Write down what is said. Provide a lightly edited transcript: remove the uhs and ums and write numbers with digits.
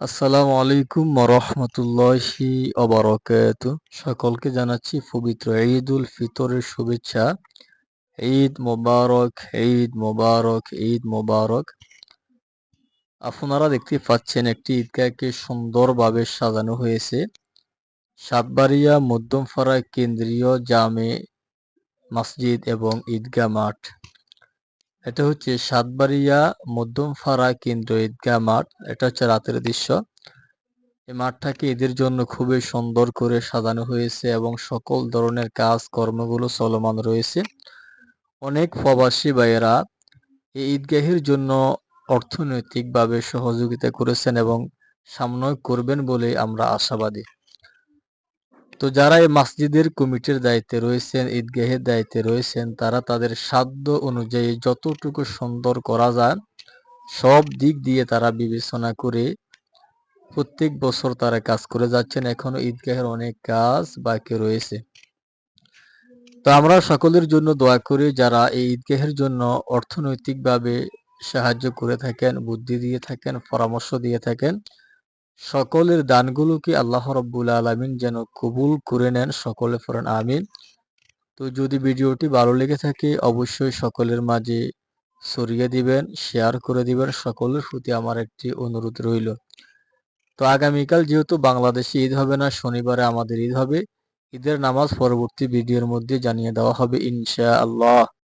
আসসালামু আলাইকুম ওয়া ওয়া বারাকাতুহু। সকলকে জানাচ্ছি পবিত্র ঈদুল ফিতরের শুভেচ্ছা। ঈদ মোবারক, ঈদ মোবারক, ঈদ মোবারক। আপনারা দেখতে পাচ্ছেন একটি ঈদগাহকে সুন্দরভাবে সাজানো হয়েছে। সাতবাড়িয়া মধ্যমপাড়া কেন্দ্রীয় জামে মসজিদ এবং ঈদগাহ মাঠ। এটা হচ্ছে সাতবাড়িয়া মধ্যমপাড়া কেন্দ্রীয় ঈদগাহ মাঠ। এটা হচ্ছে রাতের দৃশ্য। এই মাঠটাকে ঈদের জন্য খুবই সুন্দর করে সাজানো হয়েছে এবং সকল ধরনের কাজ কর্মগুলো চলমান রয়েছে। অনেক প্রবাসী ভাইয়েরা এই ঈদগাহের জন্য অর্থনৈতিকভাবে সহযোগিতা করেছেন এবং সামনেও করবেন বলে আমরা আশাবাদী। তো যারা এই মসজিদের কমিটির দায়িত্বে রয়েছেন, ঈদগাহের দায়িত্বে রয়েছেন, তারা তাদের সাধ্য অনুযায়ী যতটুকু সুন্দর করা যায় সব দিক দিয়ে তারা বিবেচনা করে প্রত্যেক বছর তারা কাজ করে যাচ্ছেন। এখনো ঈদগাহের অনেক কাজ বাকি রয়েছে। তো আমরা সকলের জন্য দোয়া করি, যারা এই ঈদগাহের জন্য অর্থনৈতিকভাবে সাহায্য করে থাকেন, বুদ্ধি দিয়ে থাকেন, পরামর্শ দিয়ে থাকেন, সকলের দানগুলোকে আল্লাহ রাব্বুল আলামিন যেন কবুল করে নেন। সকলে পড়েন আমিন। তো যদি ভিডিওটি ভালো লেগে থাকে অবশ্যই সকলের মাঝে ছড়িয়ে দিবেন, শেয়ার করে দিবেন। সকলের প্রতি আমার একটি অনুরোধ রইল। তো আগামীকাল যেহেতু বাংলাদেশে ঈদ হবে না, শনিবারে আমাদের ঈদ হবে। ঈদের নামাজ পরবর্তী ভিডিওর মধ্যে জানিয়ে দেওয়া হবে ইনশাআল্লাহ।